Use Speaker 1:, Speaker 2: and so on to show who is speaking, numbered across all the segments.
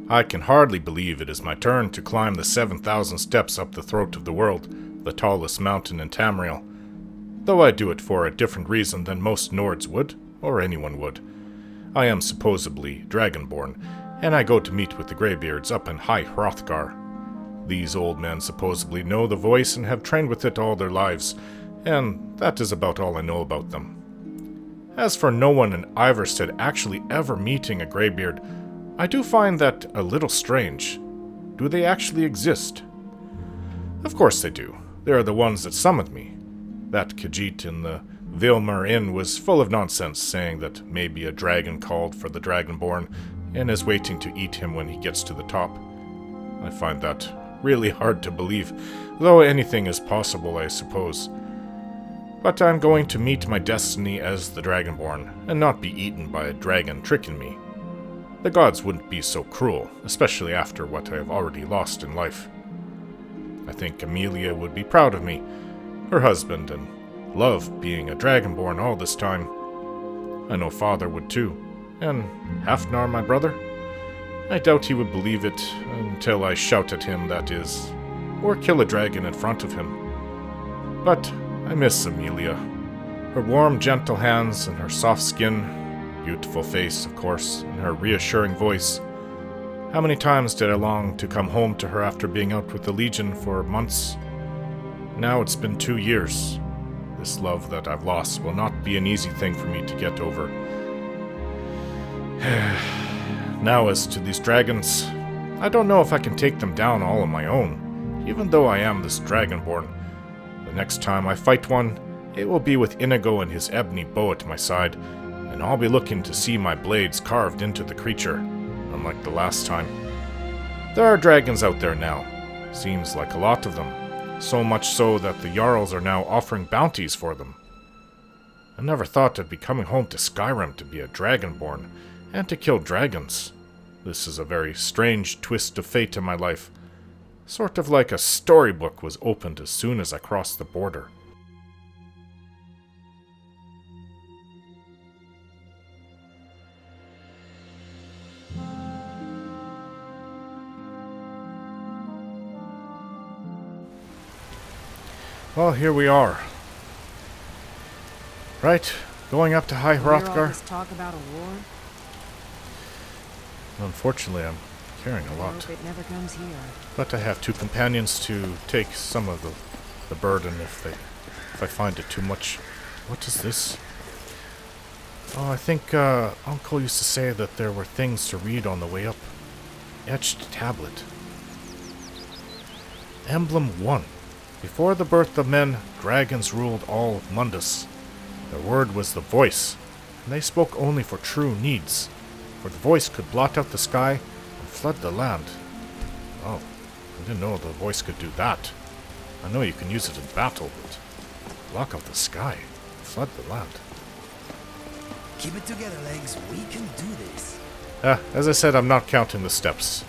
Speaker 1: I can hardly believe it is my turn to climb the 7,000 steps up the throat of the world, the tallest mountain in Tamriel. Though I do it for a different reason than most Nords would, or anyone would. I am supposedly Dragonborn, and I go to meet with the Greybeards up in High Hrothgar. These old men supposedly know the voice and have trained with it all their lives, and that is about all I know about them. As for no one in Iverstead actually ever meeting a Greybeard, I do find that a little strange. Do they actually exist? Of course they do. They are the ones that summoned me. That Khajiit in the Vilmer Inn was full of nonsense, saying that maybe a dragon called for the Dragonborn and is waiting to eat him when he gets to the top. I find that really hard to believe, though anything is possible, I suppose. But I'm going to meet my destiny as the Dragonborn, and not be eaten by a dragon tricking me. The gods wouldn't be so cruel, especially after what I have already lost in life. I think Amelia would be proud of me, her husband, and love being a Dragonborn all this time. I know Father would too, and Hafnar, my brother. I doubt he would believe it until I shout at him, that is, or kill a dragon in front of him. But I miss Amelia. Her warm, gentle hands and her soft skin, beautiful face, of course, and her reassuring voice. How many times did I long to come home to her after being out with the Legion for months? Now it's been 2 years. This love that I've lost will not be an easy thing for me to get over. Now as to these dragons, I don't know if I can take them down all on my own, even though I am this Dragonborn. The next time I fight one, it will be with Inigo and his ebony bow at my side, and I'll be looking to see my blades carved into the creature, unlike the last time. There are dragons out there now. Seems like a lot of them. So much so that the Jarls are now offering bounties for them. I never thought I'd be coming home to Skyrim to be a Dragonborn, and to kill dragons. This is a very strange twist of fate in my life. Sort of like a storybook was opened as soon as I crossed the border. Well, here we are. Right, going up to High Hrothgar.
Speaker 2: Talk about a war?
Speaker 1: Unfortunately, I'm carrying a lot.
Speaker 2: Hope it never comes here.
Speaker 1: But I have 2 companions to take some of the burden if I find it too much. What is this? Oh, I think Uncle used to say that there were things to read on the way up. Etched tablet. Emblem 1. Before the birth of men, dragons ruled all Mundus. Their word was the voice, and they spoke only for true needs, for the voice could blot out the sky and flood the land. Oh, I didn't know the voice could do that. I know you can use it in battle, but block out the sky, flood the land.
Speaker 3: Keep it together, legs. We can do this.
Speaker 1: As I said, I'm not counting the steps.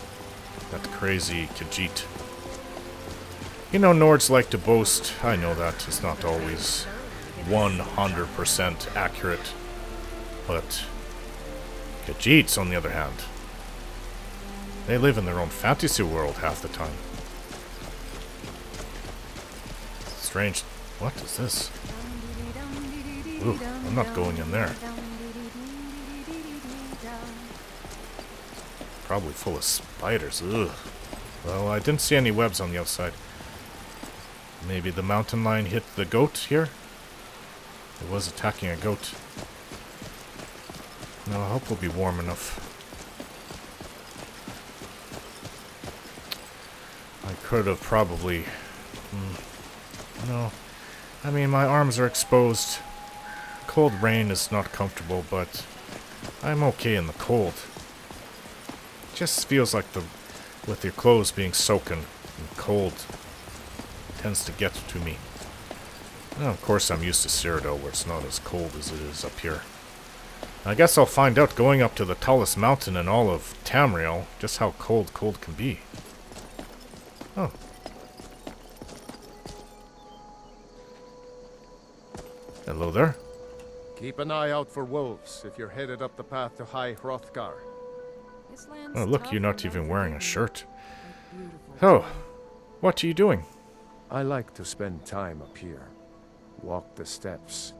Speaker 1: That crazy Khajiit. You know, Nords like to boast. I know that it's not always 100% accurate. But Khajiits, on the other hand, they live in their own fantasy world half the time. Strange. What is this? Ooh, I'm not going in there. Probably full of spiders. Ugh. Well, I didn't see any webs on the outside. Maybe the mountain lion hit the goat here? It was attacking a goat. No, I hope we'll be warm enough. I could have probably... No. I mean, my arms are exposed. Cold rain is not comfortable, but I'm okay in the cold. It just feels like with your clothes being soaking and cold tends to get to me. Now, of course, I'm used to Cyrodiil, where it's not as cold as it is up here. I guess I'll find out going up to the tallest mountain in all of Tamriel just how cold can be. Oh. Hello there.
Speaker 4: Keep an eye out for wolves if you're headed up the path to High Hrothgar.
Speaker 2: This land's
Speaker 1: Oh, look,
Speaker 2: tough
Speaker 1: you're not
Speaker 2: and
Speaker 1: even wearing a
Speaker 2: unforgiving,
Speaker 1: shirt.
Speaker 2: but beautiful
Speaker 1: Oh,
Speaker 2: too.
Speaker 1: what are you doing?
Speaker 4: I like to spend time up here. Walk the steps.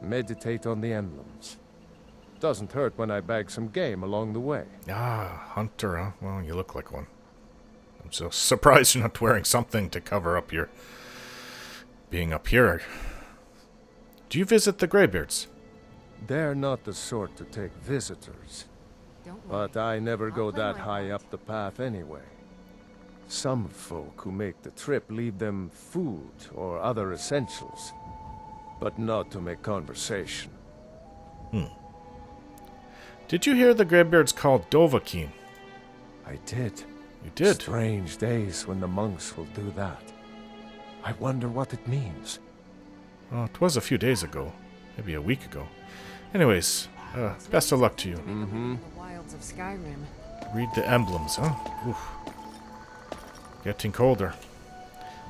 Speaker 4: Meditate on the emblems. Doesn't hurt when I bag some game along the way.
Speaker 1: Ah, hunter, huh? Well, you look like one. I'm so surprised you're not wearing something to cover up your being up here. Do you visit the Greybeards?
Speaker 4: They're not the sort to take visitors.
Speaker 2: Don't worry.
Speaker 4: But I never
Speaker 2: I'll
Speaker 4: go
Speaker 2: play
Speaker 4: that
Speaker 2: my
Speaker 4: high
Speaker 2: part.
Speaker 4: up the path anyway. Some folk who make the trip leave them food or other essentials, but not to make conversation.
Speaker 1: Did you hear the Greybeards called Dovahkiin?
Speaker 4: I did.
Speaker 1: You did?
Speaker 4: Strange days when the monks will do that. I wonder what it means.
Speaker 1: Oh, it was a few days ago. Maybe a week ago. Anyways, best of luck to you.
Speaker 2: The wilds of Skyrim.
Speaker 1: Read the emblems, huh? Oof. Getting colder.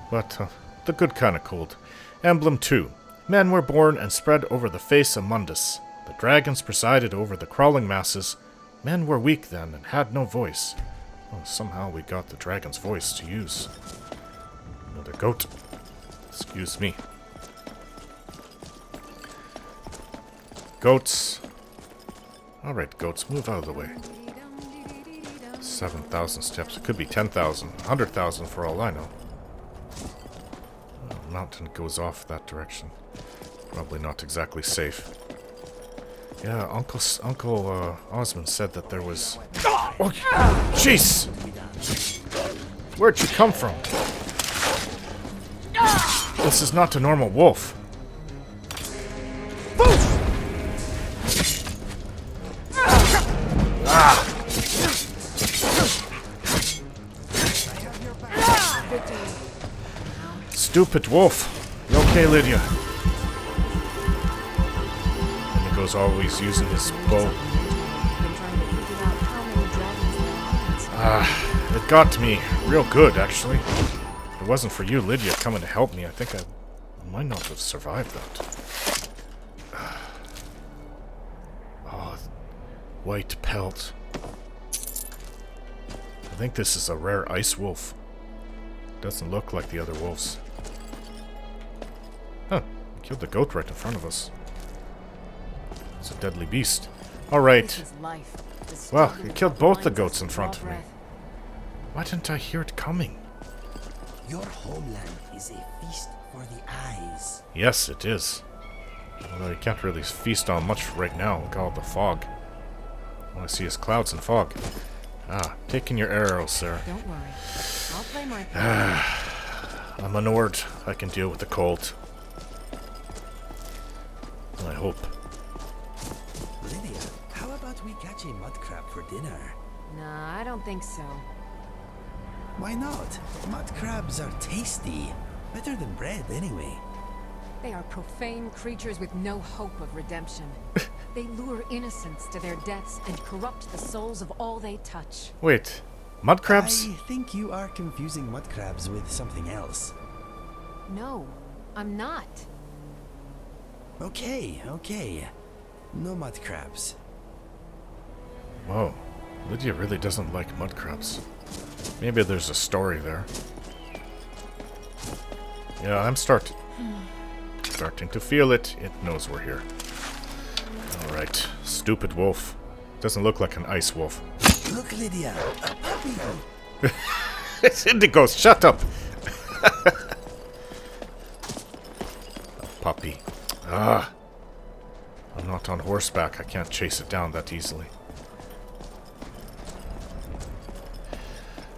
Speaker 1: But the good kind of cold. Emblem 2. Men were born and spread over the face of Mundus. The dragons presided over the crawling masses. Men were weak then and had no voice. Oh, somehow we got the dragon's voice to use. Another goat. Excuse me. Goats. Alright, goats, move out of the way. 7,000 steps. It could be 10,000, 100,000 for all I know. Oh, mountain goes off that direction. Probably not exactly safe. Yeah, Uncle Osmond said that there was... Oh, jeez! Where'd you come from? This is not a normal wolf. Stupid wolf. You okay, Lydia? And he goes always using his bow.
Speaker 2: Been trying to figure out how many dragons there are.
Speaker 1: It got me real good, actually. If it wasn't for you, Lydia, coming to help me, I think I might not have survived that. Oh, white pelt. I think this is a rare ice wolf. Doesn't look like the other wolves. Huh, we killed the goat right in front of us. It's a deadly beast. Alright.
Speaker 2: This is life. The
Speaker 1: Well,
Speaker 2: struggle
Speaker 1: you
Speaker 2: that
Speaker 1: killed both the
Speaker 2: binds
Speaker 1: goats
Speaker 2: us
Speaker 1: in
Speaker 2: with
Speaker 1: front
Speaker 2: raw
Speaker 1: of me.
Speaker 2: breath.
Speaker 1: Why didn't I hear it coming?
Speaker 3: Your homeland is a feast for the eyes.
Speaker 1: Yes, it is. Although you can't really feast on much right now. Look at all the fog. All I see is clouds and fog. Ah, taking your arrows, sir.
Speaker 2: Don't worry. I'll play my part.
Speaker 1: I'm a Nord. I can deal with the cold. I hope.
Speaker 3: Lydia, how about we catch a mud crab for dinner?
Speaker 2: Nah, I don't think so.
Speaker 3: Why not? Mud crabs are tasty. Better than bread, anyway.
Speaker 2: They are profane creatures with no hope of redemption. They lure innocents to their deaths and corrupt the souls of all they touch.
Speaker 1: Wait, mud crabs?
Speaker 3: I think you are confusing mud crabs with something else.
Speaker 2: No, I'm not.
Speaker 3: Okay, okay. No mud crabs.
Speaker 1: Whoa, Lydia really doesn't like mud crabs. Maybe there's a story there. Yeah, I'm starting to feel it. It knows we're here. Alright, stupid wolf. Doesn't look like an ice wolf.
Speaker 3: Look, Lydia, a puppy.
Speaker 1: It's Indigos, shut up! A puppy. Ah! I'm not on horseback, I can't chase it down that easily.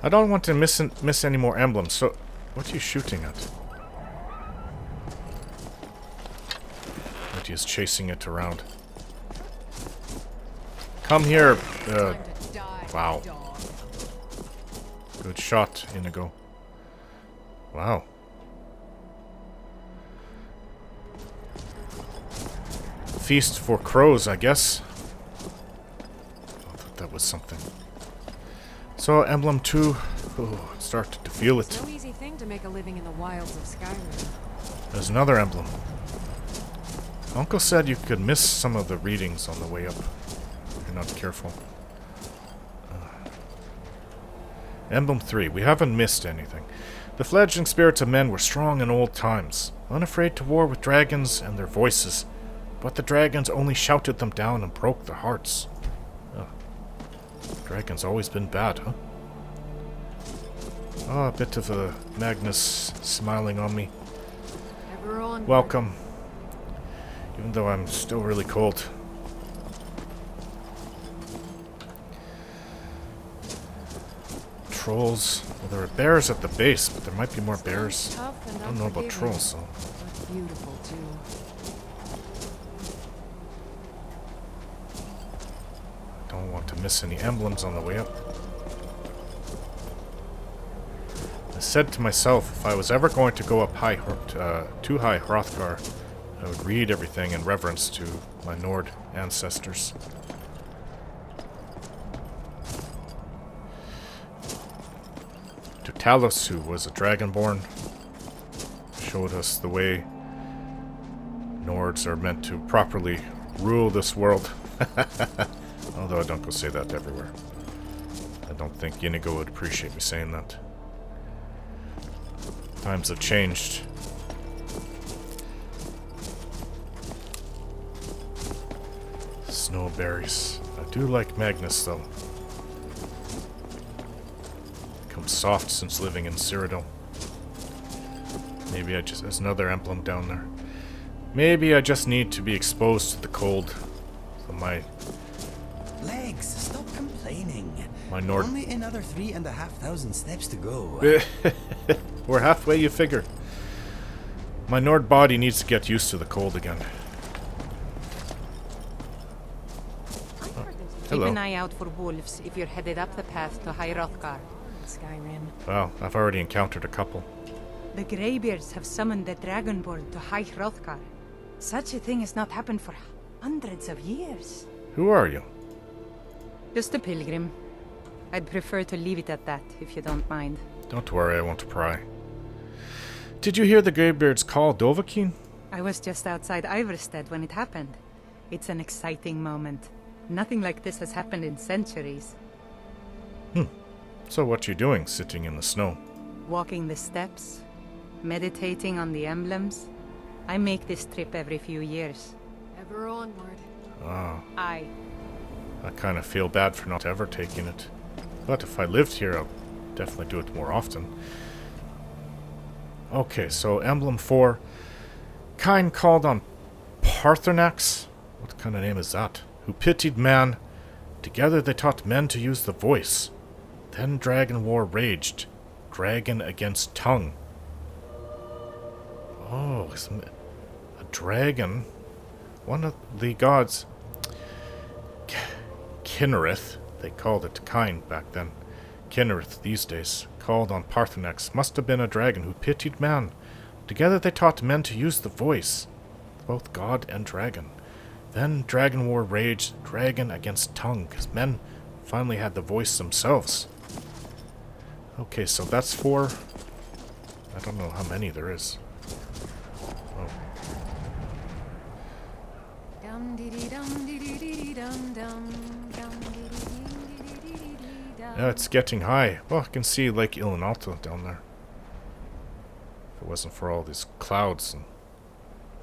Speaker 1: I don't want to miss any more emblems, so... What are you shooting at? Lydia's chasing it around. Come here!
Speaker 2: Time to die,
Speaker 1: wow.
Speaker 2: dog.
Speaker 1: Good shot, Inigo. Wow. Feast for crows, I guess. I thought that was something. So, Emblem 2. Oh, started to feel it.
Speaker 2: No easy thing to make a living in the wilds of Skyrim.
Speaker 1: There's another emblem. Uncle said you could miss some of the readings on the way up if you're not careful. Emblem 3. We haven't missed anything. The fledgling spirits of men were strong in old times, unafraid to war with dragons and their voices, but the dragons only shouted them down and broke their hearts. Oh. Dragons always been bad, huh? Oh, a bit of a Magnus smiling on me.
Speaker 2: Ever onward.
Speaker 1: Welcome. Even though I'm still really cold. Trolls. Well, there are bears at the base, but there might be more bears.
Speaker 2: Tough and
Speaker 1: I don't know about
Speaker 2: unforgiving,
Speaker 1: trolls, so...
Speaker 2: but beautiful too.
Speaker 1: Don't want to miss any emblems on the way up. I said to myself, if I was ever going to go up to High Hrothgar, I would read everything in reverence to my Nord ancestors. To Talos, who was a Dragonborn, showed us the way Nords are meant to properly rule this world. Although I don't go say that everywhere. I don't think Inigo would appreciate me saying that. Times have changed. Snowberries. I do like Magnus, though. Become soft since living in Cyrodiil. Maybe there's another emblem down there. Maybe I just need to be exposed to the cold. So my
Speaker 3: Legs, stop complaining.
Speaker 1: My Nord...
Speaker 3: Only another 3,500 steps to go.
Speaker 1: We're halfway, you figure. My Nord body needs to get used to the cold again. Oh, hello.
Speaker 5: Keep an eye out for wolves if you're headed up the path to High Hrothgar.
Speaker 2: Skyrim.
Speaker 1: Well, I've already encountered a couple.
Speaker 5: The Greybeards have summoned the Dragonborn to High Hrothgar. Such a thing has not happened for hundreds of years.
Speaker 1: Who are you?
Speaker 5: Just a pilgrim. I'd prefer to leave it at that, if you don't mind.
Speaker 1: Don't worry, I won't pry. Did you hear the Greybeards call Dovahkiin?
Speaker 5: I was just outside Iverstead when it happened. It's an exciting moment. Nothing like this has happened in centuries.
Speaker 1: So what you doing, sitting in the snow?
Speaker 5: Walking the steps, meditating on the emblems. I make this trip every few years.
Speaker 2: Ever onward.
Speaker 1: Ah,
Speaker 5: I
Speaker 1: I kind of feel bad for not ever taking it. But if I lived here, I'll definitely do it more often. Okay, so Emblem 4. Kine called on Paarthurnax? What kind of name is that? Who pitied man. Together they taught men to use the voice. Then dragon war raged. Dragon against tongue. Oh, a dragon. One of the gods. Kinnereth. They called it Kine back then. Kinnereth these days. Called on Paarthurnax. Must have been a dragon who pitied man. Together they taught men to use the voice. Both god and dragon. Then dragon war raged. Dragon against tongue. Because men finally had the voice themselves. Okay, so that's 4. I don't know how many there is. Oh.
Speaker 2: Dum dee dee dum dee dee dee dum dum dum dee dee dee dum.
Speaker 1: Yeah, it's getting high. Well, I can see Lake Ilinalta down there. If it wasn't for all these clouds and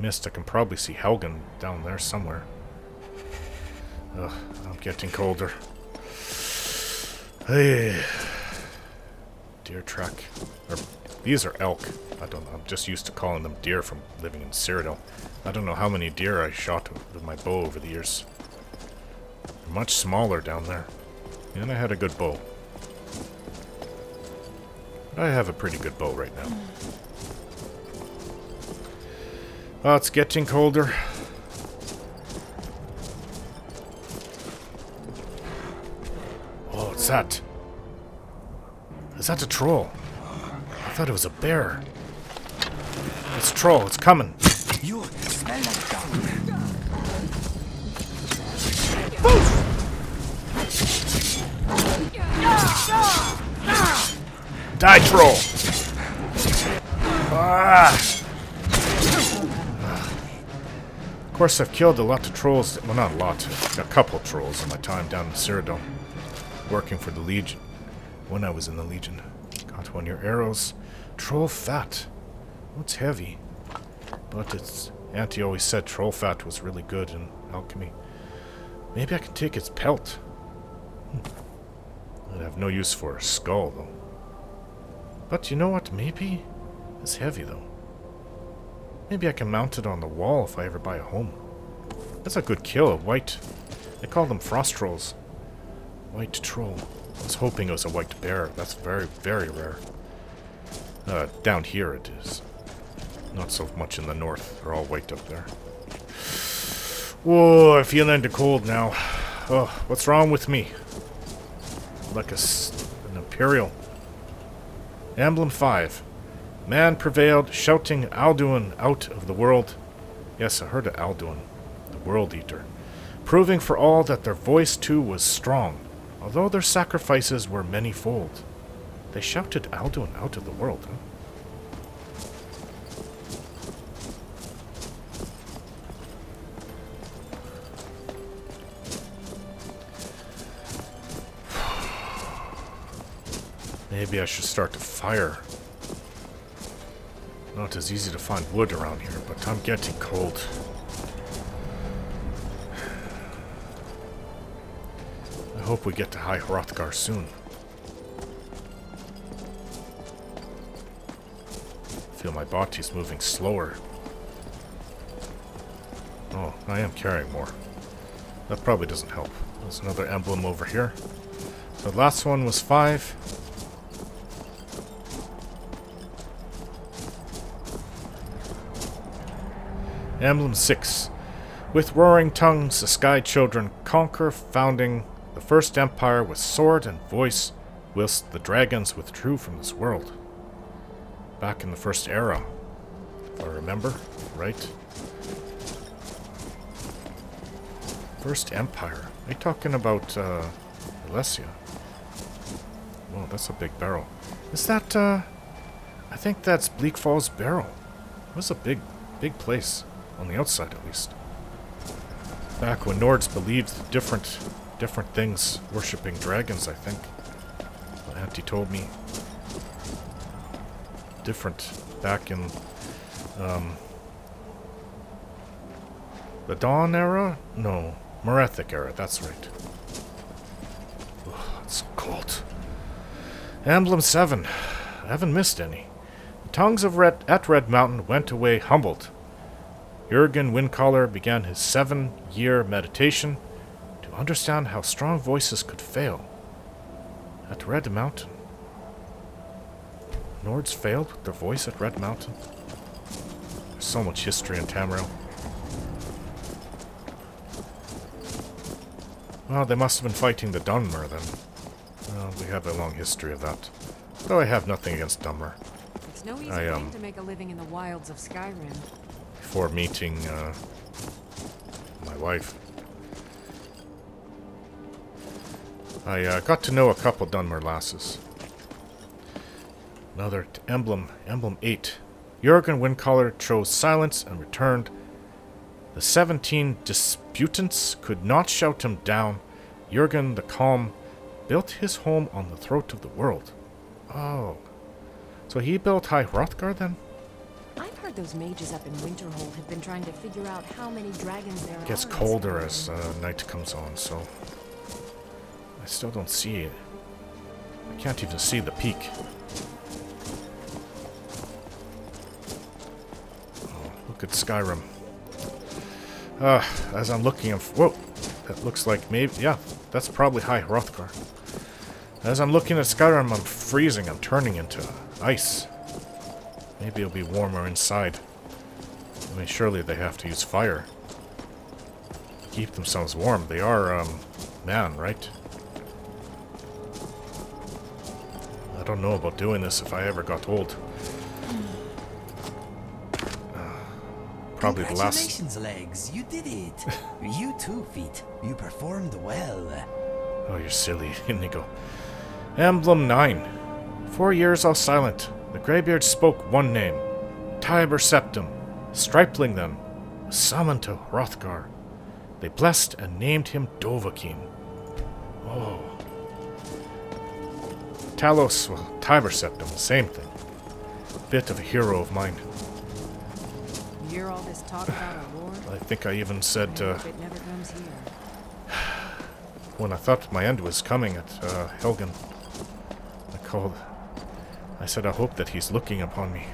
Speaker 1: mist, I can probably see Helgen down there somewhere. Ugh, I'm getting colder. Hey. Deer track. Or, these are elk. I don't know. I'm just used to calling them deer from living in Cyrodiil. I don't know how many deer I shot with my bow over the years. They're much smaller down there. And I had a good bow. I have a pretty good bow right now. Oh, it's getting colder. Oh, what's that? Is that a troll? I thought it was a bear. It's a troll, it's coming.
Speaker 3: You smell like dung.
Speaker 1: Die, troll! Ah! Of course, I've killed a lot of trolls. Well, not a lot. A couple trolls in my time down in Cyrodiil, working for the Legion. when I was in the Legion. Got one of your arrows. Troll fat. Oh, it's heavy. But it's... Auntie always said troll fat was really good in alchemy. Maybe I can take its pelt. I'd have no use for a skull, though. But you know what? Maybe it's heavy, though. Maybe I can mount it on the wall if I ever buy a home. That's a good kill, a white... They call them frost trolls. White troll. I was hoping it was a white bear. That's very, very rare. Down here it is. Not so much in the north. They're all white up there. Whoa, I feel into cold now. Oh, what's wrong with me? Like an Imperial. Emblem 5. Man prevailed, shouting Alduin out of the world. Yes, I heard of Alduin, the World Eater. Proving for all that their voice too was strong, although their sacrifices were many-fold. They shouted Alduin out of the world, huh? Maybe I should start a fire. Not as easy to find wood around here, but I'm getting cold. I hope we get to High Hrothgar soon. I feel my body's moving slower. Oh, I am carrying more. That probably doesn't help. There's another emblem over here. The last one was 5. Emblem 6. With roaring tongues, the Sky Children conquer, founding the first empire with sword and voice, whilst the dragons withdrew from this world. Back in the first era, if I remember right. First empire. Are you talking about Alesia? Whoa, that's a big barrel. Is that I think that's Bleak Falls Barrow. It was a big place. On the outside, at least. Back when Nords believed different things, worshipping dragons, I think. My auntie told me. Different back in the Dawn era? No, Merethic era, that's right. Ugh, it's so cold. Emblem 7. I haven't missed any. The tongues of Red Mountain went away humbled. Jurgen Windcaller began his 7-year meditation to understand how strong voices could fail. At Red Mountain. Nords failed with their voice at Red Mountain. There's so much history in Tamriel. Well, they must have been fighting the Dunmer then. Well, we have a long history of that. Though I have nothing against Dunmer.
Speaker 2: It's no easy thing to make a living in the wilds of Skyrim.
Speaker 1: Before meeting my wife, I got to know a couple Dunmer lasses. Another emblem 8. Jurgen Windcaller chose silence and returned. The 17 disputants could not shout him down. Jurgen the Calm built his home on the throat of the world. Oh, so he built High Hrothgar then?
Speaker 2: I've heard those mages up in Winterhold have been trying to figure out how many dragons there are. It
Speaker 1: gets colder as night comes on, so I still don't see it. I can't even see the peak. Oh, look at Skyrim. As I'm looking, whoa, that looks like maybe, yeah, that's probably High Hrothgar. As I'm looking at Skyrim, I'm freezing. I'm turning into ice. Maybe it'll be warmer inside. I mean, surely they have to use fire to keep themselves warm. They are, man, right? I don't know about doing this if I ever got old. Probably the last...
Speaker 3: Congratulations, legs. You did it. You too, feet. You performed well.
Speaker 1: Oh, you're silly, Inigo. Emblem 9. 4 years all silent. The Greybeards spoke one name. Tiber Septim. Stripling them. Summoned to Hrothgar. They blessed and named him Dovahkiin. Oh. Talos, well, Tiber Septim, the same thing. A bit of a hero of mine.
Speaker 2: You hear all this talk about a war?
Speaker 1: I think I even said,
Speaker 2: I hope it never comes here.
Speaker 1: when I thought my end was coming at Helgen, I said I hope that he's looking upon me.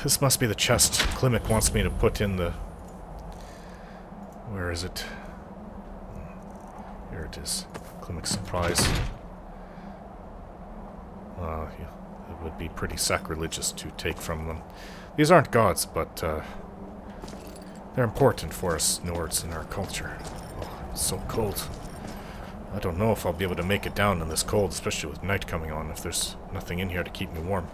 Speaker 1: This must be the chest Klimek wants me to put in the... Where is it? Here it is. Klimek's surprise. Yeah, it would be pretty sacrilegious to take from them. These aren't gods, but they're important for us Nords in our culture. Oh, it's so cold. I don't know if I'll be able to make it down in this cold, especially with night coming on, if there's nothing in here to keep me warm.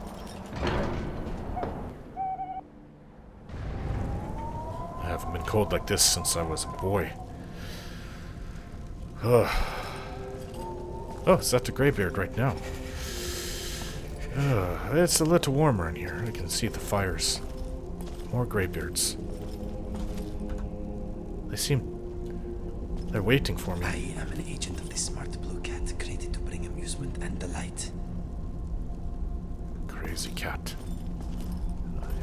Speaker 1: I haven't been cold like this since I was a boy. Oh, is that the Greybeard right now? It's a little warmer in here. I can see the fires. More Greybeards. They're waiting for me.
Speaker 3: I am an agent of the smart blue cat, created to bring amusement and delight.
Speaker 1: Crazy cat.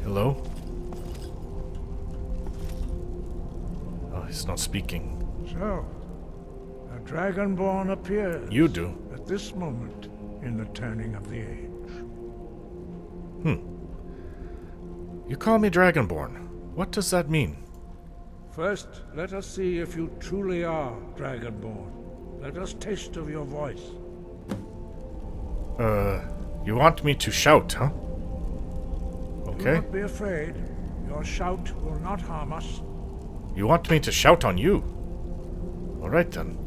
Speaker 1: Hello? Oh, he's not speaking.
Speaker 6: So, a Dragonborn appears.
Speaker 1: You do.
Speaker 6: At this moment in the turning of the age.
Speaker 1: You call me Dragonborn. What does that mean?
Speaker 6: First, let us see if you truly are Dragonborn. Let us taste of your voice.
Speaker 1: You want me to shout, huh?
Speaker 6: Do
Speaker 1: Okay.
Speaker 6: not be afraid. Your shout will not harm us.
Speaker 1: You want me to shout on you? Alright then.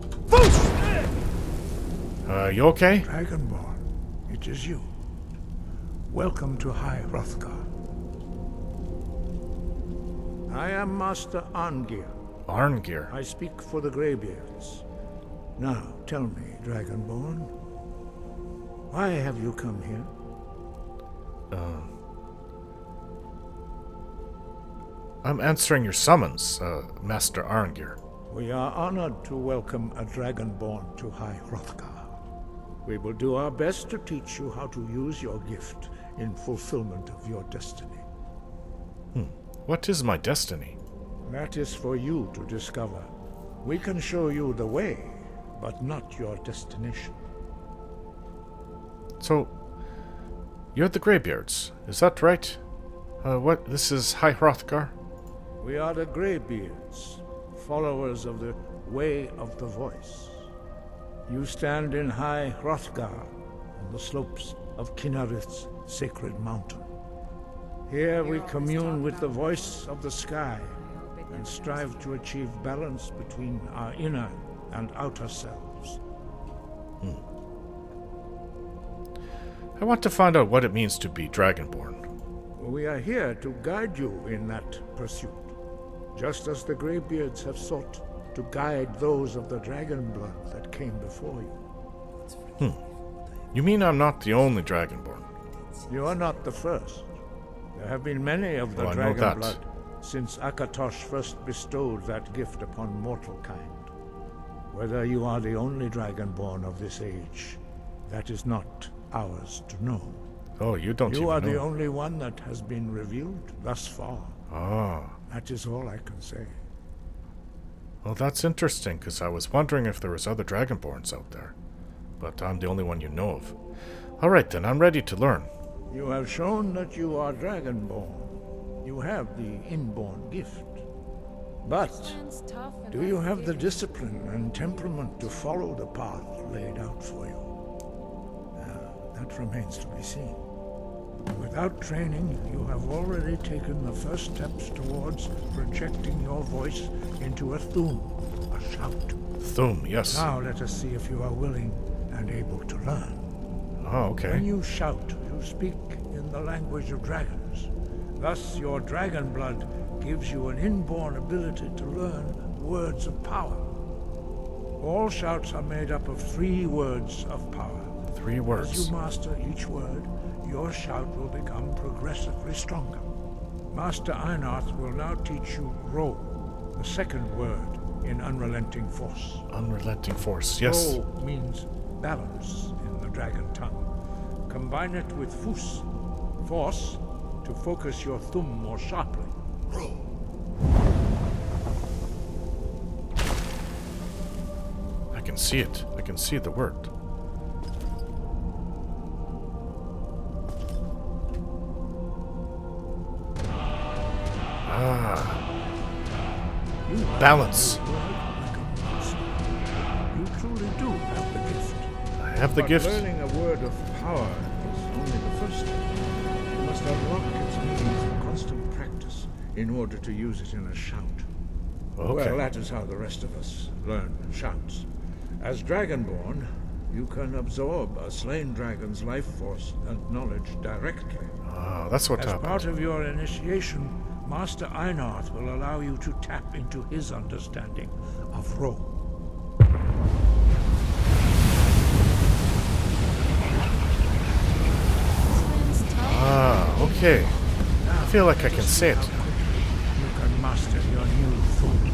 Speaker 1: You okay?
Speaker 6: Dragonborn, it is you. Welcome to High Hrothgar. I am Master Arngir.
Speaker 1: Arngir.
Speaker 6: I speak for the Greybeards. Now, tell me, Dragonborn, why have you come here?
Speaker 1: I'm answering your summons, Master Arngir.
Speaker 6: We are honored to welcome a Dragonborn to High Hrothgar. We will do our best to teach you how to use your gift in fulfillment of your destiny.
Speaker 1: What is my destiny?
Speaker 6: That is for you to discover. We can show you the way, but not your destination.
Speaker 1: So, you're the Greybeards, is that right? This is High Hrothgar?
Speaker 6: We are the Greybeards, followers of the Way of the Voice. You stand in High Hrothgar, on the slopes of Kinarith's sacred mountain. Here we commune with the voice of the sky and strive to achieve balance between our inner and outer selves.
Speaker 1: I want to find out what it means to be Dragonborn.
Speaker 6: We are here to guide you in that pursuit, just as the Greybeards have sought to guide those of the dragon blood that came before you.
Speaker 1: You mean I'm not the only Dragonborn?
Speaker 6: You are not the first. There have been many of the
Speaker 1: Oh, I know
Speaker 6: dragon
Speaker 1: that.
Speaker 6: blood since Akatosh first bestowed that gift upon mortal kind. Whether you are the only Dragonborn of this age, that is not ours to know.
Speaker 1: Oh, you don't
Speaker 6: You
Speaker 1: even
Speaker 6: are
Speaker 1: know.
Speaker 6: the only one that has been revealed thus far.
Speaker 1: Ah.
Speaker 6: That is all I can say.
Speaker 1: Well, that's interesting, because I was wondering if there was other Dragonborns out there. But I'm the only one you know of. Alright then, I'm ready to learn.
Speaker 6: You have shown that you are Dragonborn. You have the inborn gift. But
Speaker 2: Stands tough and
Speaker 6: do you have the
Speaker 2: unforgiving.
Speaker 6: discipline and temperament to follow the path laid out for you? That remains to be seen. Without training, you have already taken the first steps towards projecting your voice into a thum, a shout.
Speaker 1: Thum, yes.
Speaker 6: Now let us see if you are willing and able to learn.
Speaker 1: Oh, okay.
Speaker 6: When you shout, you speak in the language of dragons. Thus, your dragon blood gives you an inborn ability to learn words of power. All shouts are made up of 3 words of power.
Speaker 1: 3
Speaker 6: As
Speaker 1: words.
Speaker 6: you master each word, your shout will become progressively stronger. Master Einarth will now teach you Ro, the second word in Unrelenting Force.
Speaker 1: Unrelenting force, yes.
Speaker 6: Ro means balance in the dragon tongue. Combine it with fus, force, to focus your thumb more sharply.
Speaker 1: I can see it. I can see the word. Balance.
Speaker 6: You truly do have the gift.
Speaker 1: I have the
Speaker 6: But
Speaker 1: gift.
Speaker 6: learning a word of power is only the first step. You must unlock its meaning through constant practice in order to use it in a shout.
Speaker 1: Okay.
Speaker 6: Well, that is how the rest of us learn shouts. As Dragonborn, you can absorb a slain dragon's life force and knowledge directly.
Speaker 1: Ah, that's what
Speaker 6: As
Speaker 1: happened.
Speaker 6: part of your initiation, Master Einarth will allow you to tap into his understanding of Ro.
Speaker 1: Ah, okay. I feel like I can say it.
Speaker 6: You can master your new thumb.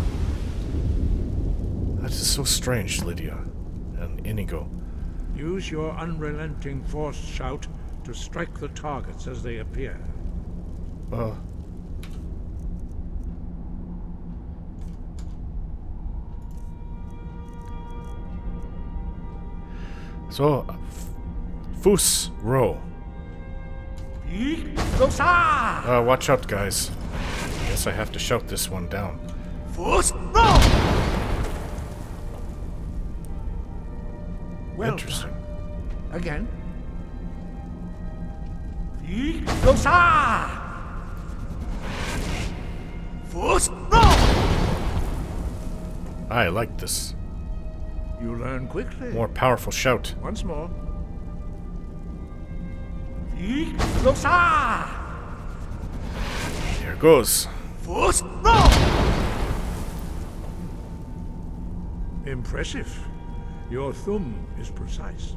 Speaker 1: That is so strange, Lydia and Inigo.
Speaker 6: Use your unrelenting force shout to strike the targets as they appear.
Speaker 1: So, Fus Ro. Watch out, guys. Guess I have to shout this one down.
Speaker 6: Well
Speaker 1: Interesting.
Speaker 6: done. Again.
Speaker 1: I like this.
Speaker 6: You learn quickly.
Speaker 1: More powerful shout.
Speaker 6: Once more.
Speaker 1: Here goes.
Speaker 6: Impressive. Your thumb is precise.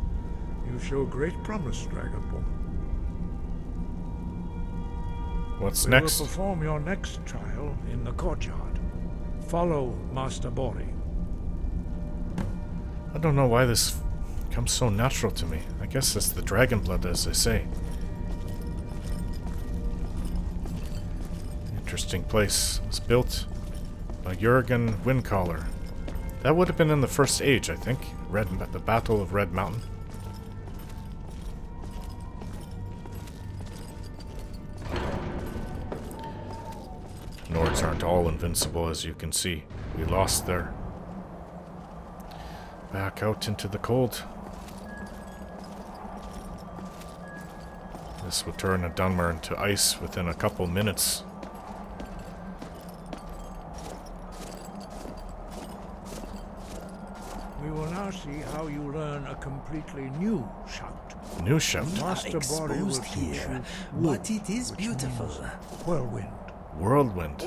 Speaker 6: You show great promise, Dragonborn.
Speaker 1: What's
Speaker 6: We
Speaker 1: next?
Speaker 6: will perform your next trial in the courtyard. Follow Master Bori.
Speaker 1: I don't know why this comes so natural to me. I guess it's the dragon blood, as they say. Interesting place. It was built by Jurgen Windcaller. That would have been in the First Age, I think. The Battle of Red Mountain. Nords aren't all invincible, as you can see. We lost there. Back out into the cold. This would turn a Dunmer into ice within a couple minutes.
Speaker 6: We will now see how you learn a completely new shout.
Speaker 1: New shout.
Speaker 6: Master Bori will
Speaker 3: Exposed
Speaker 6: teach
Speaker 3: here,
Speaker 6: you
Speaker 3: but it is
Speaker 6: which
Speaker 3: beautiful.
Speaker 6: means whirlwind.
Speaker 1: Whirlwind.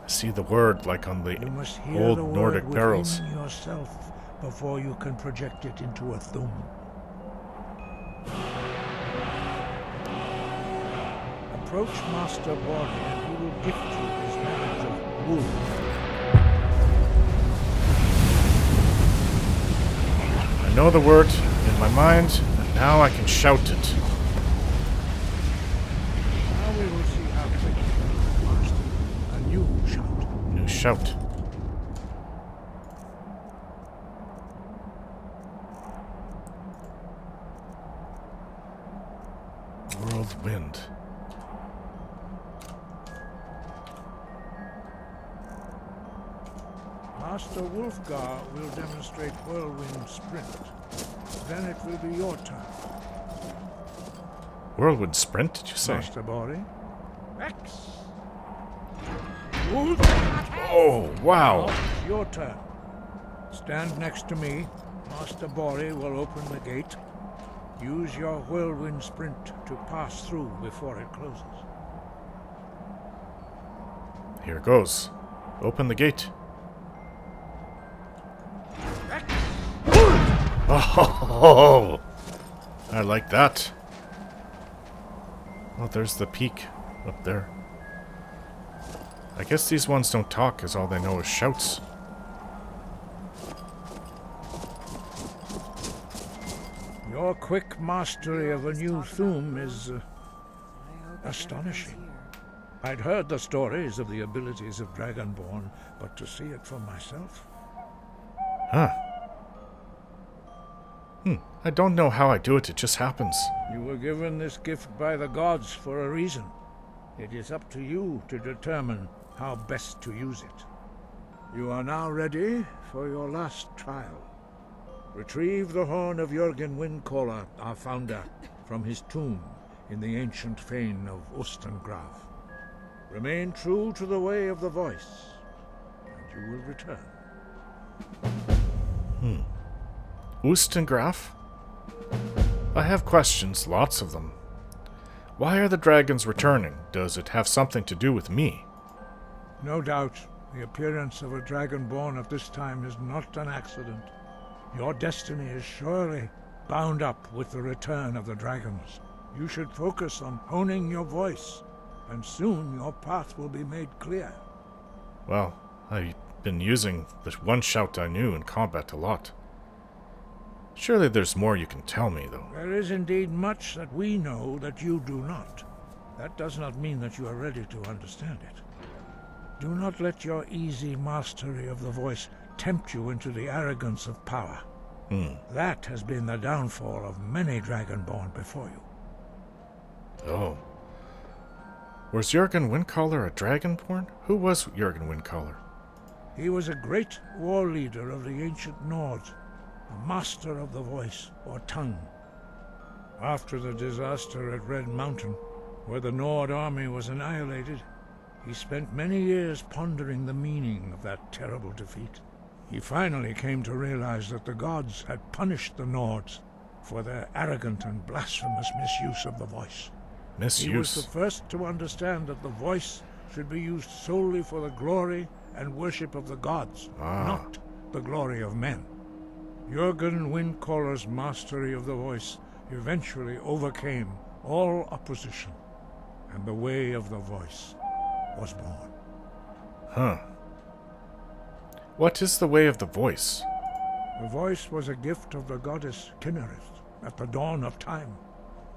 Speaker 1: I see the word like on
Speaker 6: You
Speaker 1: the
Speaker 6: must hear
Speaker 1: old
Speaker 6: the word
Speaker 1: Nordic
Speaker 6: within
Speaker 1: barrels.
Speaker 6: yourself before you can project it into a thumb. Approach Master Bori and he will gift you his knowledge of wool.
Speaker 1: I know the word in my mind, and now I can shout it.
Speaker 6: Now we will see how quickly you can master a new shout.
Speaker 1: New shout. Whirlwind.
Speaker 6: Master Hrothgar will demonstrate whirlwind sprint. Then it will be your turn.
Speaker 1: Whirlwind sprint, did you say?
Speaker 6: Master Bori. X.
Speaker 1: Oh, wow.
Speaker 6: Now it's your turn. Stand next to me. Master Bori will open the gate. Use your whirlwind sprint to pass through before it closes.
Speaker 1: Here goes. Open the gate. Oh, I like that. Oh, there's the peak up there. I guess these ones don't talk, as all they know is shouts.
Speaker 6: Your quick mastery of a new loom is astonishing. I'd heard the stories of the abilities of Dragonborn, but to see it for myself...
Speaker 1: Huh. I don't know how I do it, it just happens.
Speaker 6: You were given this gift by the gods for a reason. It is up to you to determine how best to use it. You are now ready for your last trial. Retrieve the horn of Jürgen Windcaller, our founder, from his tomb in the ancient fane of Ustengrav. Remain true to the way of the voice, and you will return.
Speaker 1: Ustengrav? I have questions, lots of them. Why are the dragons returning? Does it have something to do with me?
Speaker 6: No doubt, the appearance of a Dragonborn at this time is not an accident. Your destiny is surely bound up with the return of the dragons. You should focus on honing your voice, and soon your path will be made clear.
Speaker 1: Well, I've been using the one shout I knew in combat a lot. Surely there's more you can tell me, though.
Speaker 6: There is indeed much that we know that you do not. That does not mean that you are ready to understand it. Do not let your easy mastery of the voice tempt you into the arrogance of power. That has been the downfall of many Dragonborn before you.
Speaker 1: Oh. Was Jürgen Windcaller a Dragonborn? Who was Jürgen Windcaller?
Speaker 6: He was a great war leader of the ancient Nords, a master of the voice, or tongue. After the disaster at Red Mountain, where the Nord army was annihilated, he spent many years pondering the meaning of that terrible defeat. He finally came to realize that the gods had punished the Nords for their arrogant and blasphemous misuse of the voice.
Speaker 1: Misuse?
Speaker 6: He was the first to understand that the voice should be used solely for the glory and worship of the gods, not the glory of men. Jürgen Windcaller's mastery of the voice eventually overcame all opposition, and the way of the voice was born.
Speaker 1: Huh. What is the way of the voice?
Speaker 6: The voice was a gift of the goddess Kinnereth at the dawn of time.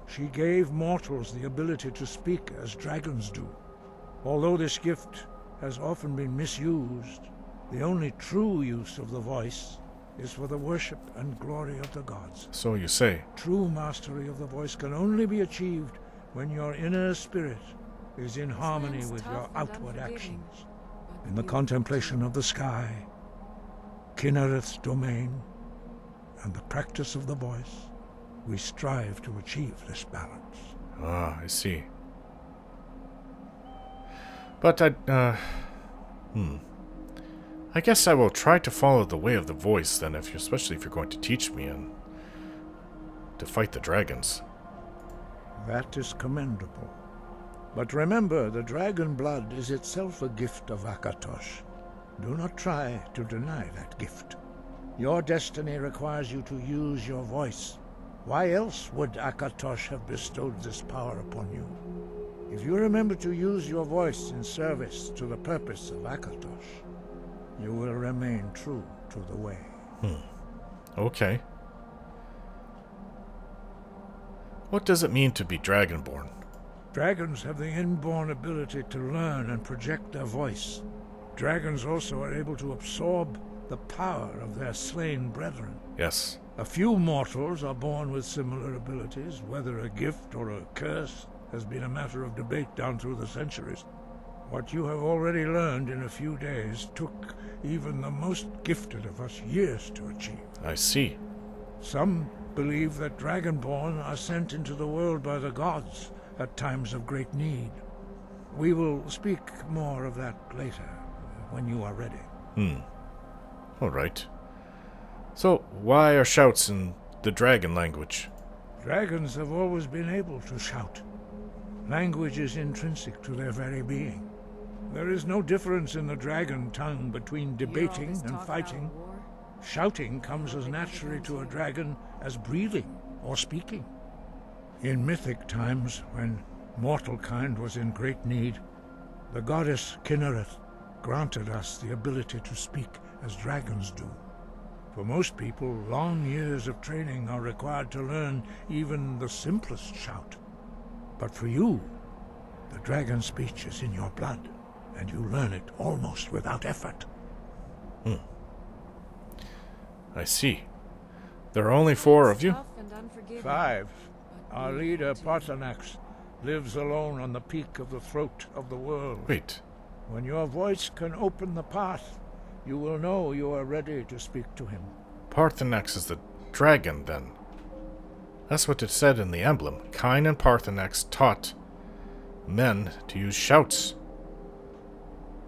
Speaker 6: She gave mortals the ability to speak as dragons do. Although this gift has often been misused, the only true use of the voice is for the worship and glory of the gods.
Speaker 1: So you say.
Speaker 6: True mastery of the voice can only be achieved when your inner spirit is in harmony with your outward actions. In the contemplation of the sky, Kinnereth's domain, and the practice of the voice, we strive to achieve this balance.
Speaker 1: Ah, I see. But I guess I will try to follow the way of the voice then, especially if you're going to teach me and to fight the dragons.
Speaker 6: That is commendable. But remember, the dragon blood is itself a gift of Akatosh. Do not try to deny that gift. Your destiny requires you to use your voice. Why else would Akatosh have bestowed this power upon you? If you remember to use your voice in service to the purpose of Akatosh, you will remain true to the way.
Speaker 1: Okay. What does it mean to be Dragonborn?
Speaker 6: Dragons have the inborn ability to learn and project their voice. Dragons also are able to absorb the power of their slain brethren.
Speaker 1: Yes.
Speaker 6: A few mortals are born with similar abilities. Whether a gift or a curse has been a matter of debate down through the centuries. What you have already learned in a few days took even the most gifted of us years to achieve.
Speaker 1: I see.
Speaker 6: Some believe that Dragonborn are sent into the world by the gods at times of great need. We will speak more of that later, when you are ready.
Speaker 1: All right. So, why are shouts in the dragon language?
Speaker 6: Dragons have always been able to shout. Language is intrinsic to their very being. There is no difference in the dragon tongue between debating and fighting. Shouting comes as naturally to a dragon as breathing or speaking. In mythic times, when mortal kind was in great need, the goddess Kinnereth granted us the ability to speak as dragons do. For most people, long years of training are required to learn even the simplest shout. But for you, the dragon speech is in your blood, and you learn it almost without effort.
Speaker 1: I see. There are only 4 of you?
Speaker 2: Tough and unforgiving.
Speaker 6: 5. Our leader, Parthenax, lives alone on the peak of the throat of the world.
Speaker 1: Wait.
Speaker 6: When your voice can open the path, you will know you are ready to speak to him.
Speaker 1: Parthenax is the dragon, then. That's what it said in the emblem. Kine and Parthenax taught men to use shouts.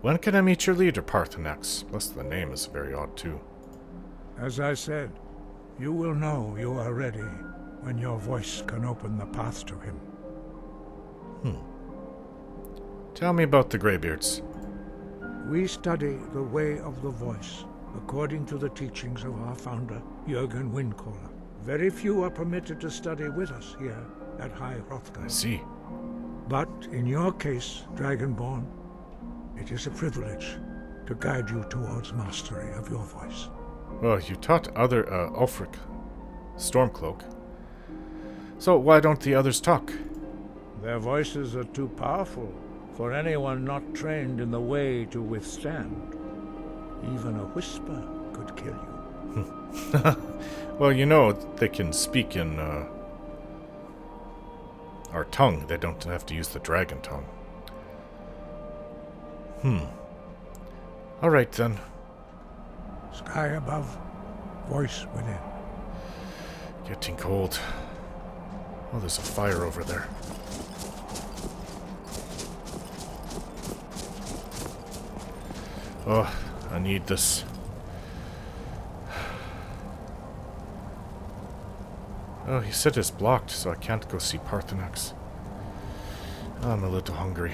Speaker 1: When can I meet your leader, Parthenax? Plus, the name is very odd, too.
Speaker 6: As I said, you will know you are ready when your voice can open the path to him.
Speaker 1: Tell me about the Greybeards.
Speaker 6: We study the way of the voice, according to the teachings of our founder, Jürgen Windcaller. Very few are permitted to study with us here at High Hrothgar.
Speaker 1: I see.
Speaker 6: But in your case, Dragonborn, it is a privilege to guide you towards mastery of your voice.
Speaker 1: Well, you taught other, Ulfric, Stormcloak. So why don't the others talk?
Speaker 6: Their voices are too powerful for anyone not trained in the way to withstand. Even a whisper could kill you.
Speaker 1: Well, you know, they can speak in, our tongue. They don't have to use the dragon tongue. Alright, then.
Speaker 6: Sky above, voice within.
Speaker 1: Getting cold. Oh, there's a fire over there. Oh, I need this. Oh, he said it's blocked, so I can't go see Parthenax. I'm a little hungry.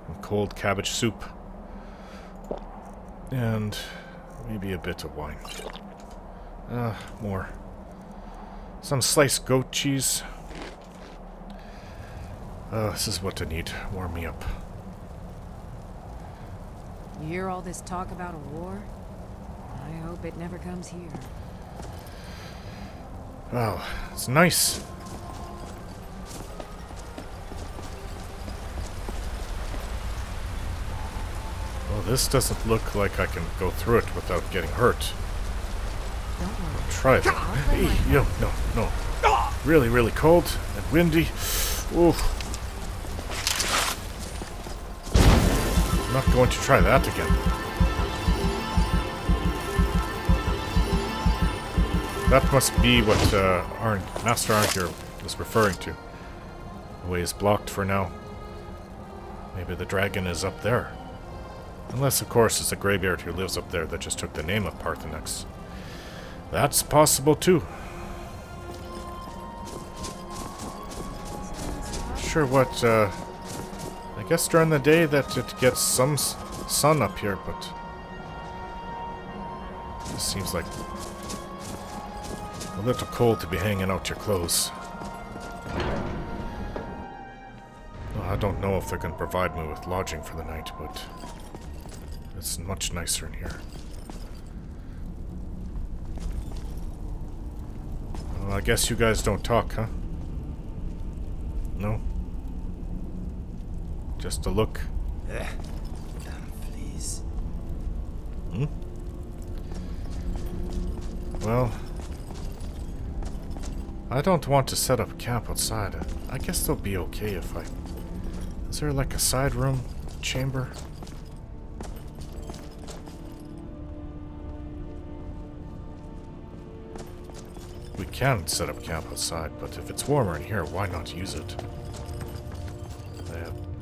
Speaker 1: And cold cabbage soup. And maybe a bit of wine. More. Some sliced goat cheese. This is what I need. Warm me up.
Speaker 2: You hear all this talk about a war? I hope it never comes here.
Speaker 1: Wow, it's nice. Well, this doesn't look like I can go through it without getting hurt.
Speaker 2: Don't worry.
Speaker 1: Try it. Hey, no. Really, really cold and windy. Oof. I'm not going to try that again. That must be what Master Arngeir was referring to. The way is blocked for now. Maybe the dragon is up there. Unless, of course, it's a Greybeard who lives up there that just took the name of Parthenax. That's possible, too. Sure what, I guess during the day that it gets some sun up here, but... It seems like a little cold to be hanging out your clothes. Well, I don't know if they're going to provide me with lodging for the night, but... It's much nicer in here. Well, I guess you guys don't talk, huh? No? Just a look?
Speaker 3: Damn fleas.
Speaker 1: Well... I don't want to set up camp outside. I guess they'll be okay if I... Is there like a side room? Chamber? We can set up camp outside, but if it's warmer in here, why not use it?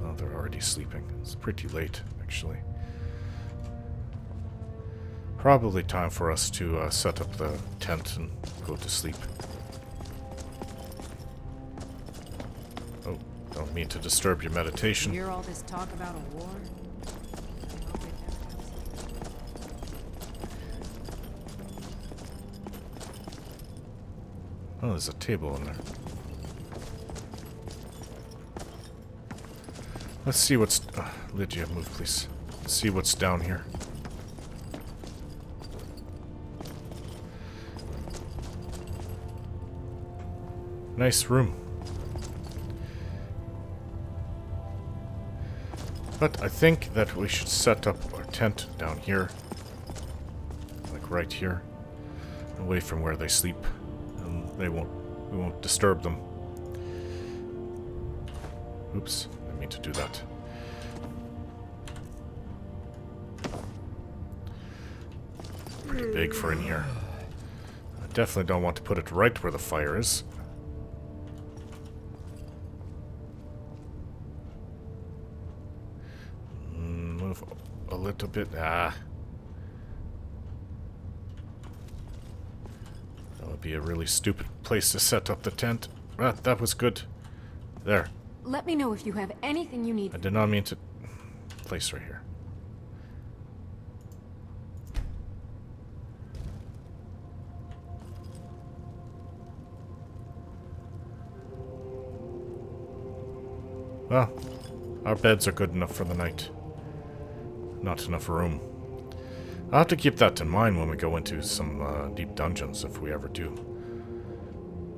Speaker 1: Oh, they're already sleeping. It's pretty late, actually. Probably time for us to set up the tent and go to sleep. Oh, don't mean to disturb your meditation.
Speaker 2: You hear all this talk about a war? I hope it never comes here.
Speaker 1: Oh, there's a table in there. Let's see what's... Lydia, move please. Let's see what's down here. Nice room. But I think that we should set up our tent down here. Like right here. Away from where they sleep. And we won't disturb them. Oops, I didn't mean to do that. Pretty big for in here. I definitely don't want to put it right where the fire is. Move a little bit. That would be a really stupid place to set up the tent. That was good. There.
Speaker 2: Let me know if you have anything you need.
Speaker 1: I did not mean to place right here. Well, our beds are good enough for the night. Not enough room. I'll have to keep that in mind when we go into some deep dungeons, if we ever do.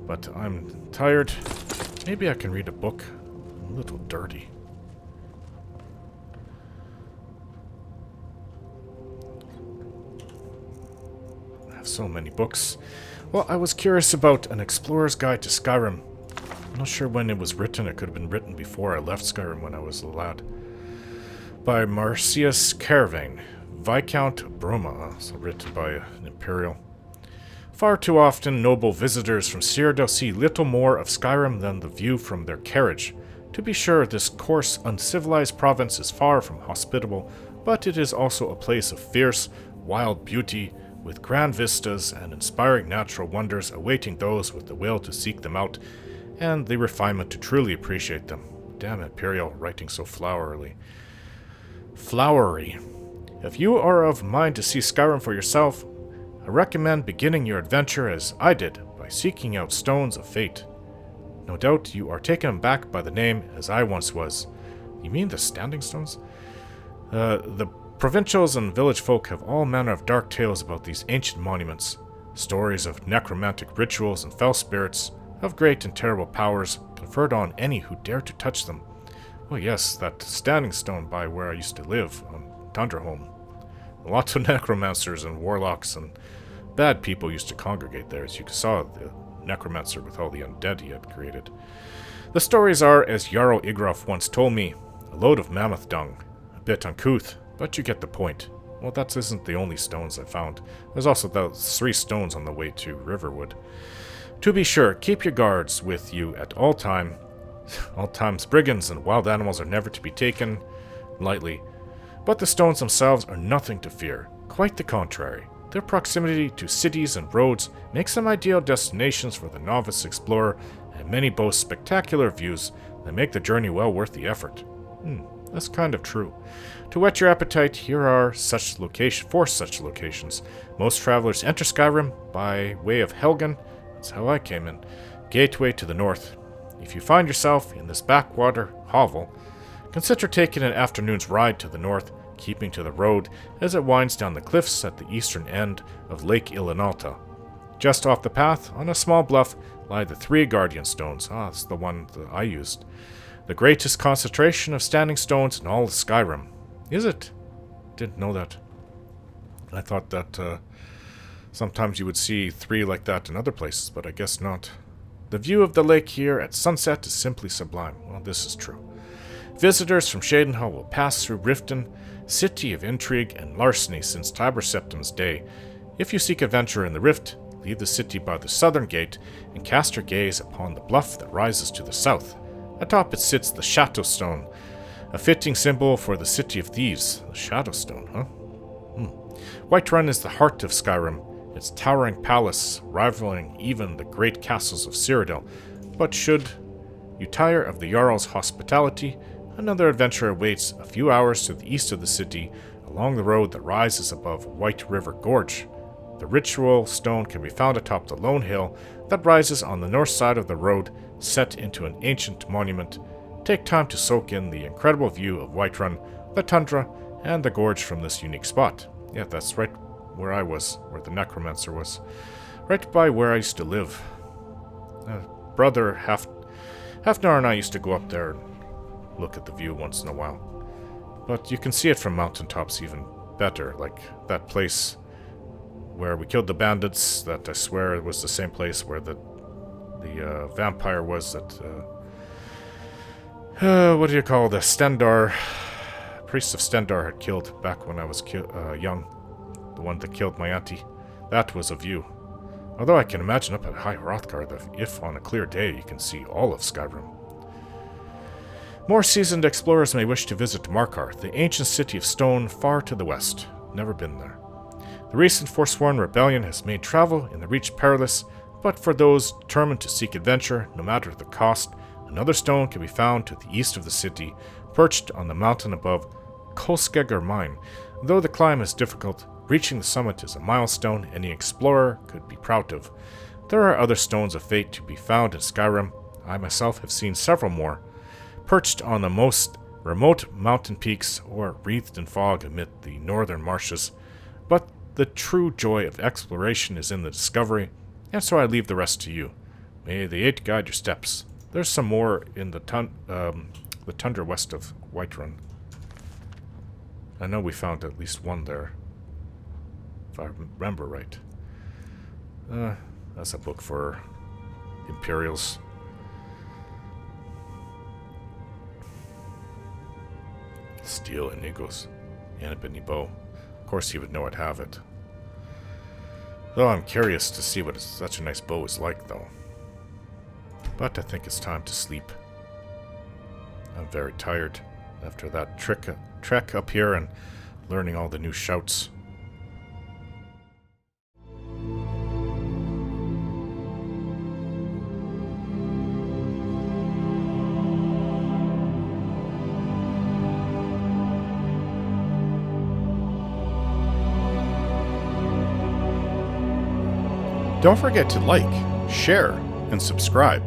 Speaker 1: But I'm tired. Maybe I can read a book. I'm a little dirty. I have so many books. Well, I was curious about An Explorer's Guide to Skyrim. I'm not sure when it was written. It could have been written before I left Skyrim when I was a lad. By Marcius Caravane, Viscount Broma, so written by an Imperial. Far too often, noble visitors from Cyrodiil see little more of Skyrim than the view from their carriage. To be sure, this coarse, uncivilized province is far from hospitable, but it is also a place of fierce, wild beauty, with grand vistas and inspiring natural wonders awaiting those with the will to seek them out, and the refinement to truly appreciate them. Damn Imperial, writing so flowery. If you are of mind to see Skyrim for yourself, I recommend beginning your adventure as I did, by seeking out Stones of Fate. No doubt you are taken aback by the name, as I once was. You mean the Standing Stones? The provincials and village folk have all manner of dark tales about these ancient monuments. Stories of necromantic rituals and fell spirits, of great and terrible powers conferred on any who dare to touch them. Well, yes, that Standing Stone by where I used to live, on Tundraholm. Lots of necromancers and warlocks and bad people used to congregate there, as you saw the necromancer with all the undead he had created. The stories are, as Jarl Igrof once told me, a load of mammoth dung. A bit uncouth, but you get the point. Well, that isn't the only stones I found. There's also those 3 stones on the way to Riverwood. To be sure, keep your guards with you at all times. Brigands and wild animals are never to be taken lightly. But the stones themselves are nothing to fear. Quite the contrary. Their proximity to cities and roads makes them ideal destinations for the novice explorer, and many boast spectacular views that make the journey well worth the effort. That's kind of true. To whet your appetite, here are such locations. Most travelers enter Skyrim by way of Helgen. That's how I came in. Gateway to the north. If you find yourself in this backwater hovel, consider taking an afternoon's ride to the north, keeping to the road as it winds down the cliffs at the eastern end of Lake Ilinalta. Just off the path, on a small bluff, lie the 3 Guardian Stones. That's the one that I used. The greatest concentration of standing stones in all of Skyrim. Is it? Didn't know that. I thought that sometimes you would see 3 like that in other places, but I guess not. The view of the lake here at sunset is simply sublime. Well, this is true. Visitors from Shadenhall will pass through Riften, city of intrigue and larceny since Tiber Septim's day. If you seek adventure in the Rift, leave the city by the southern gate and cast your gaze upon the bluff that rises to the south. Atop it sits the Shadow Stone, a fitting symbol for the city of thieves. The Shadow Stone, huh? Whiterun is the heart of Skyrim, its towering palace rivaling even the great castles of Cyrodiil. But should you tire of the Jarl's hospitality, another adventure awaits a few hours to the east of the city, along the road that rises above White River Gorge. The ritual stone can be found atop the lone hill that rises on the north side of the road, set into an ancient monument. Take time to soak in the incredible view of Whiterun, the tundra, and the gorge from this unique spot. Yeah, that's right where I was, where the necromancer was. Right by where I used to live. brother, Hafnar and I used to go up there and look at the view once in a while. But you can see it from mountaintops even better, like that place where we killed the bandits, that I swear was the same place where the vampire was that, what do you call the Stendar, priest of Stendar had killed back when I was young. The one that killed my auntie. That was a view. Although I can imagine up at High Hrothgar that if on a clear day you can see all of Skyrim. More seasoned explorers may wish to visit Markarth, the ancient city of stone far to the west. Never been there. The recent Forsworn rebellion has made travel in the Reach perilous, but for those determined to seek adventure, no matter the cost, another stone can be found to the east of the city, perched on the mountain above Kolskegar Mine. Though the climb is difficult, reaching the summit is a milestone any explorer could be proud of. There are other stones of fate to be found in Skyrim. I myself have seen several more, perched on the most remote mountain peaks or wreathed in fog amid the northern marshes. But the true joy of exploration is in the discovery, and so I leave the rest to you. May the Eight guide your steps. There's some more in the tundra west of Whiterun. I know we found at least one there, if I remember right. That's a book for Imperials. Steel and Nigos. Yanabini bow. Of course he would know I'd have it. Though I'm curious to see what such a nice bow is like, though. But I think it's time to sleep. I'm very tired after that trek up here and learning all the new shouts. Don't forget to like, share, and subscribe.